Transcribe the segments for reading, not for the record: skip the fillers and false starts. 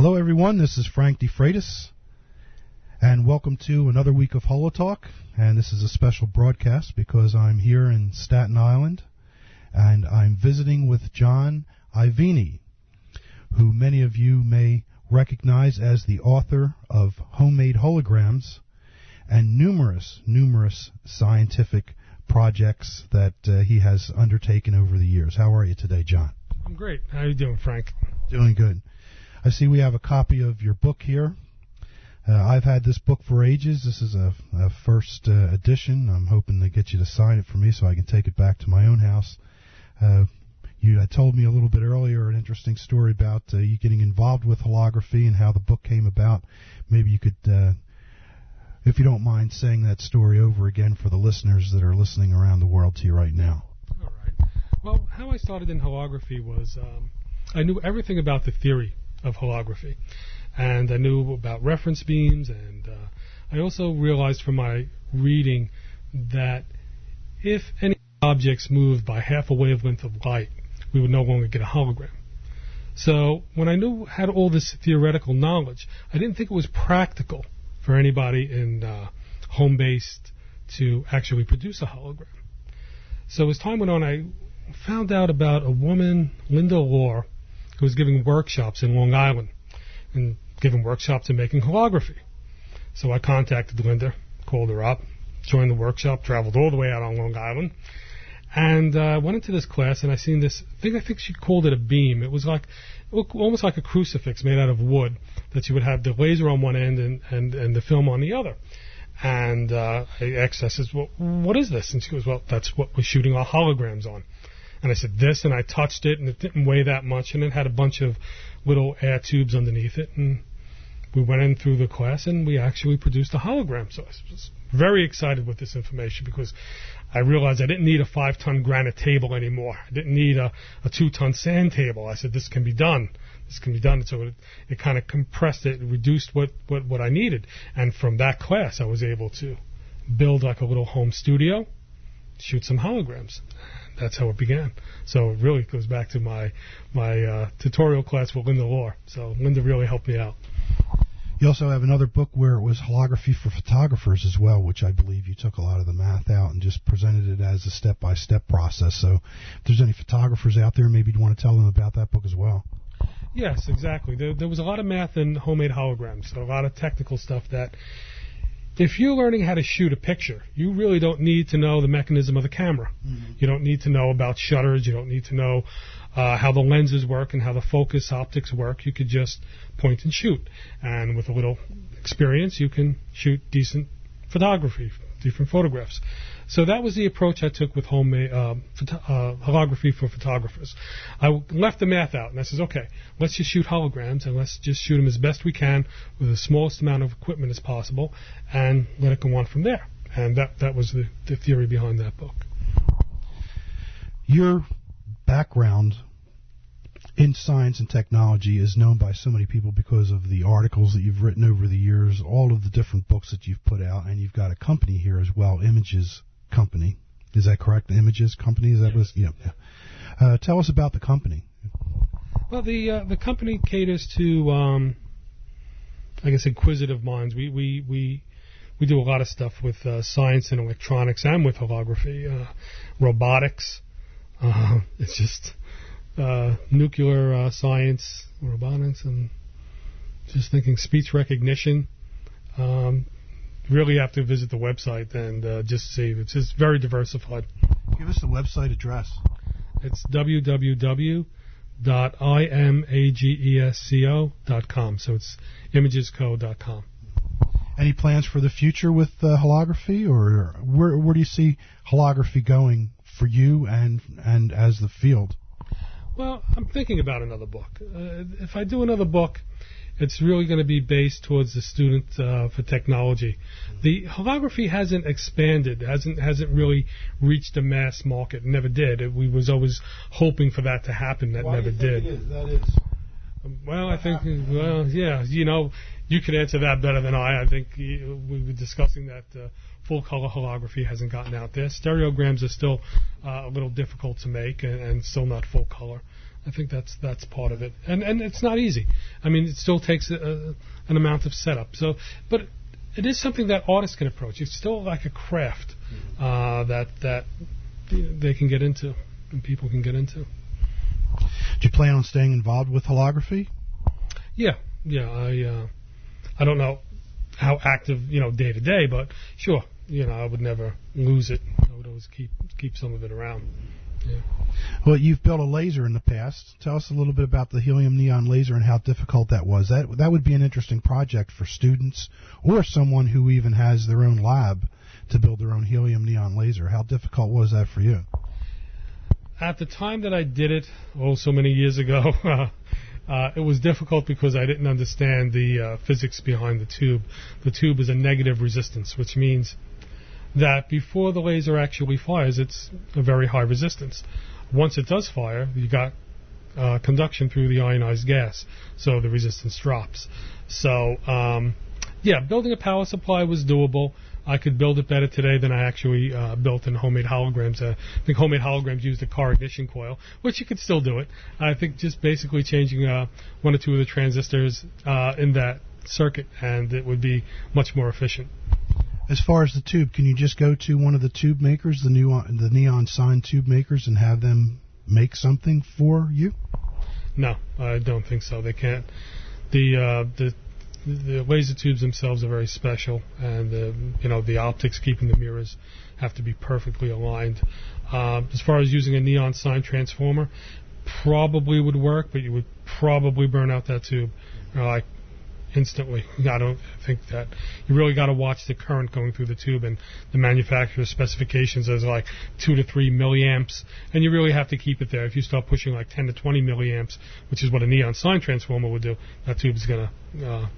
Hello, everyone. This is Frank DeFreitas, and welcome to another week of HoloTalk. And this is a special broadcast because I'm here in Staten Island, and I'm visiting with John Iovine, who many of you may recognize as the author of Homemade Holograms and numerous scientific projects that he has undertaken over the years. How are you today, John? I'm great. How are you doing, Frank? Doing good. I see we have a copy of your book here. I've had this book for ages. This is a first edition. I'm hoping to get you to sign it for me so I can take it back to my own house. You had told me a little bit earlier an interesting story about you getting involved with holography and how the book came about. Maybe you could, if you don't mind, saying that story over again for the listeners that are listening around the world to you right now. All right. Well, how I started in holography was I knew everything about the theory of holography, and I knew about reference beams, and I also realized from my reading that if any objects moved by half a wavelength of light, we would no longer get a hologram. So when I had all this theoretical knowledge, I didn't think it was practical for anybody in home-based to actually produce a hologram. So as time went on, I found out about a woman, Linda Lohr, who was giving workshops in Long Island and giving workshops in making holography. So I contacted Linda, called her up, joined the workshop, traveled all the way out on Long Island, and went into this class, and I seen this thing. I think she called it a beam. It was like almost like a crucifix made out of wood that you would have the laser on one end and the film on the other. And I asked her, I says, well, what is this? And she goes, well, that's what we're shooting our holograms on. And I said, this, and I touched it, and it didn't weigh that much, and it had a bunch of little air tubes underneath it, and we went in through the class, and we actually produced a hologram. So I was very excited with this information because I realized I didn't need a 5-ton granite table anymore. I didn't need a 2-ton sand table. I said, this can be done. This can be done. And so it kind of compressed it, reduced what I needed. And from that class, I was able to build like a little home studio, shoot some holograms. That's how it began. So it really goes back to my tutorial class with Linda Lohr. So Linda really helped me out. You also have another book where it was holography for photographers as well, which I believe you took a lot of the math out and just presented it as a step-by-step process. So if there's any photographers out there, maybe you'd want to tell them about that book as well. Yes, exactly. There was a lot of math in homemade holograms, so a lot of technical stuff that if you're learning how to shoot a picture, you really don't need to know the mechanism of the camera. Mm-hmm. You don't need to know about shutters. You don't need to know how the lenses work and how the focus optics work. You could just point and shoot. And with a little experience, you can shoot decent photography, different photographs. So that was the approach I took with homemade holography for photographers. I left the math out, and I said, okay, let's just shoot holograms, and let's just shoot them as best we can with the smallest amount of equipment as possible, and let it go on from there. And that was the theory behind that book. Your background in science and technology is known by so many people because of the articles that you've written over the years, all of the different books that you've put out, and you've got a company here as well, ImagesCo. Is that correct? The Images Company? Is that yes. Yeah. Tell us about the company. Well, the company caters to, I guess, inquisitive minds. We do a lot of stuff with science and electronics and with holography, robotics. It's just nuclear science, robotics, and just thinking speech recognition. Really have to visit the website and just see. It's just very diversified. Give us the website address. It's www.imagesco.com. So it's ImagesCo.com. Any plans for the future with holography, or where do you see holography going for you and as the field? Well, I'm thinking about another book. If I do another book, it's really going to be based towards the student for technology. The holography hasn't expanded, hasn't really reached a mass market. It never did. We was always hoping for that to happen. That never did. Why do you think it is? That is. Well, I think, well, yeah, you could answer that better than I. I think we were discussing that full-color holography hasn't gotten out there. Stereograms are still a little difficult to make and still not full-color. I think that's part of it, and it's not easy. I mean, it still takes an amount of setup. So, but it is something that artists can approach. It's still like a craft that they can get into and people can get into. Do you plan on staying involved with holography? Yeah. I don't know how active, day to day, but sure, I would never lose it. I would always keep some of it around. Yeah. Well, you've built a laser in the past. Tell us a little bit about the helium neon laser and how difficult that was. That would be an interesting project for students or someone who even has their own lab to build their own helium neon laser. How difficult was that for you? At the time that I did it, so many years ago, it was difficult because I didn't understand the physics behind the tube. The tube is a negative resistance, which means that before the laser actually fires, it's a very high resistance. Once it does fire, you got conduction through the ionized gas, so the resistance drops. So, building a power supply was doable. I could build it better today than I actually built in homemade holograms. I think homemade holograms used a car ignition coil, which you could still do it. I think just basically changing one or two of the transistors in that circuit, and it would be much more efficient. As far as the tube, can you just go to one of the tube makers, the neon sign tube makers, and have them make something for you? No, I don't think so. They can't. The laser tubes themselves are very special, and the optics keeping the mirrors have to be perfectly aligned. As far as using a neon sign transformer, probably would work, but you would probably burn out that tube like instantly. I don't think that. You really got to watch the current going through the tube, and the manufacturer's specifications is like 2 to 3 milliamps, and you really have to keep it there. If you start pushing like 10 to 20 milliamps, which is what a neon sign transformer would do, that tube is going to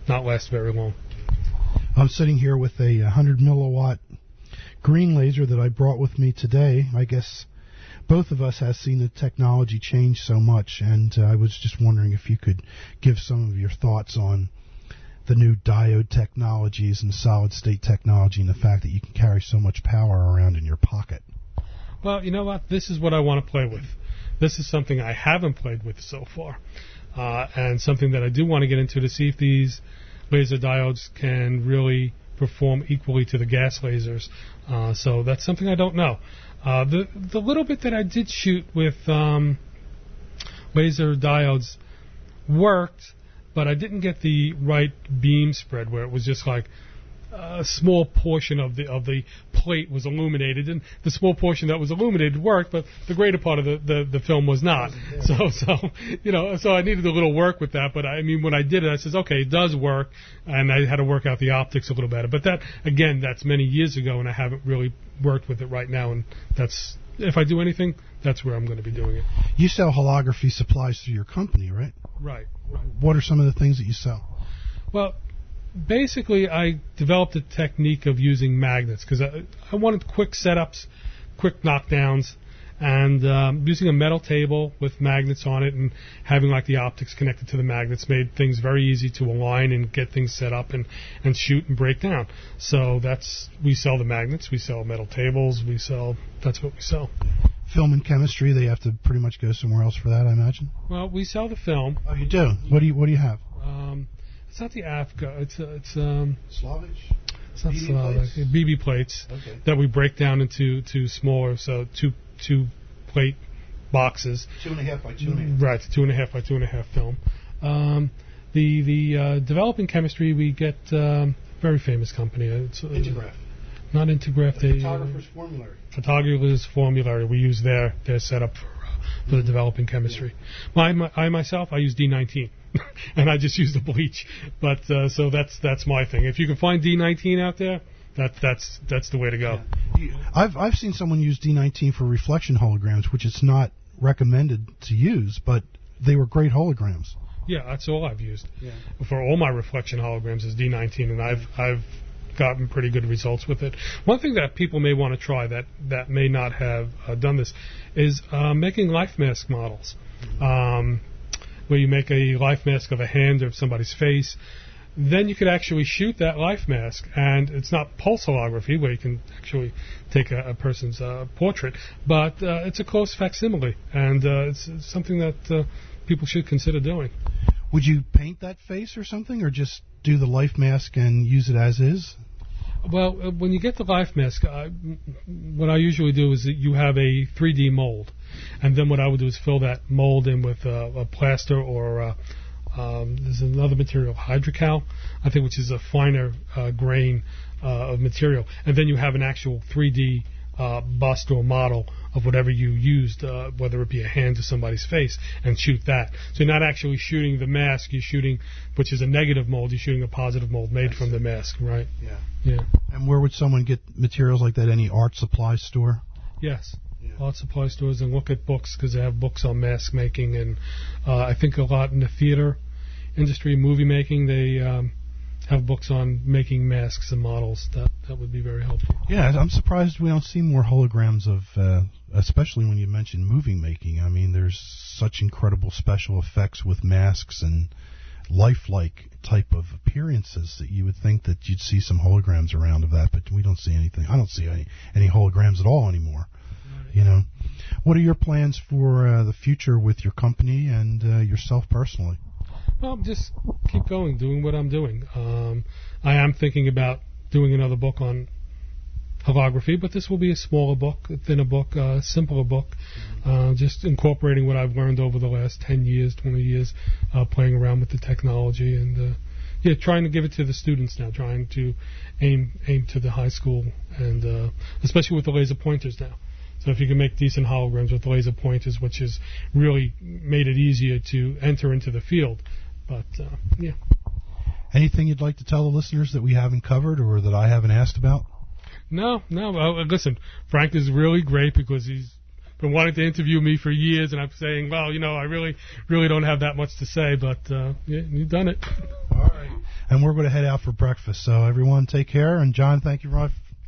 not last very long. I'm sitting here with a 100 milliwatt green laser that I brought with me today. I guess both of us have seen the technology change so much, and I was just wondering if you could give some of your thoughts on the new diode technologies and solid-state technology and the fact that you can carry so much power around in your pocket. Well, you know what? This is what I want to play with. This is something I haven't played with so far, and something that I do want to get into to see if these laser diodes can really perform equally to the gas lasers. So that's something I don't know. The little bit that I did shoot with laser diodes worked, but I didn't get the right beam spread where it was just like a small portion of the plate was illuminated, and the small portion that was illuminated worked, but the greater part of the film was not. So I needed a little work with that. But I mean, when I did it, I says, okay, it does work, and I had to work out the optics a little better. But that's many years ago, and I haven't really worked with it right now. And that's, if I do anything, that's where I'm going to be doing it. You sell holography supplies through your company, right? Right. What are some of the things that you sell? Well, basically, I developed a technique of using magnets because I wanted quick setups, quick knockdowns, and using a metal table with magnets on it and having like the optics connected to the magnets made things very easy to align and get things set up and shoot and break down. So we sell the magnets, we sell metal tables, that's what we sell. Film and chemistry, they have to pretty much go somewhere else for that, I imagine? Well, we sell the film. Oh, you do? What do you have? It's not the AFCO. It's Slavic? It's not Slavic. BB plates that we break down into smaller, so two plate boxes. 2.5 by 2.5. Right, 2.5 by 2.5 film. The developing chemistry, we get very famous company. Intergraph. Not Intergraph. Photographer's Formulary. Photographer's Formulary. We use their setup for the developing chemistry. Yeah. I myself use D19. And I just use the bleach, but so that's my thing. If you can find D19 out there, that's the way to go. Yeah. I've seen someone use D19 for reflection holograms, which it's not recommended to use, but they were great holograms. Yeah, that's all I've used. Yeah. For all my reflection holograms is D19, and I've gotten pretty good results with it. One thing that people may want to try that may not have done this is making life mask models. Where you make a life mask of a hand or somebody's face, then you could actually shoot that life mask, and it's not pulse holography where you can actually take a person's portrait, but it's a close facsimile, and it's something that people should consider doing. Would you paint that face or something, or just do the life mask and use it as is? Well, when you get the life mask, what I usually do is that you have a 3D mold, and then what I would do is fill that mold in with a plaster or there's another material, hydrocal, I think, which is a finer grain of material, and then you have an actual 3D bust or model of whatever you used, whether it be a hand or somebody's face, and shoot that. So you're not actually shooting the mask, you're shooting, which is a negative mold, you're shooting a positive mold made from the mask, right? Yeah. And where would someone get materials like that? Any art supply store? Yes. Art supply stores, and look at books, because they have books on mask making, and I think a lot in the theater industry, movie making, they have books on making masks and models. That would be very helpful. Yeah, I'm surprised we don't see more holograms of, especially when you mention movie making. I mean, there's such incredible special effects with masks and lifelike type of appearances that you would think that you'd see some holograms around of that, but we don't see anything. I don't see any holograms at all anymore. You know, what are your plans for the future with your company and yourself personally? Well, just keep going, doing what I'm doing. I am thinking about doing another book on holography, but this will be a smaller book, a thinner book, a simpler book, just incorporating what I've learned over the last 10 years, 20 years, playing around with the technology, and trying to give it to the students now, trying to aim to the high school, and especially with the laser pointers now. So if you can make decent holograms with laser pointers, which has really made it easier to enter into the field. But, yeah. Anything you'd like to tell the listeners that we haven't covered or that I haven't asked about? No. Listen, Frank is really great because he's been wanting to interview me for years, and I'm saying, well, I really don't have that much to say, but you've done it. All right. And we're going to head out for breakfast. So everyone take care. And John, thank you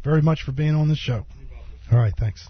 very much for being on this show. All right, thanks.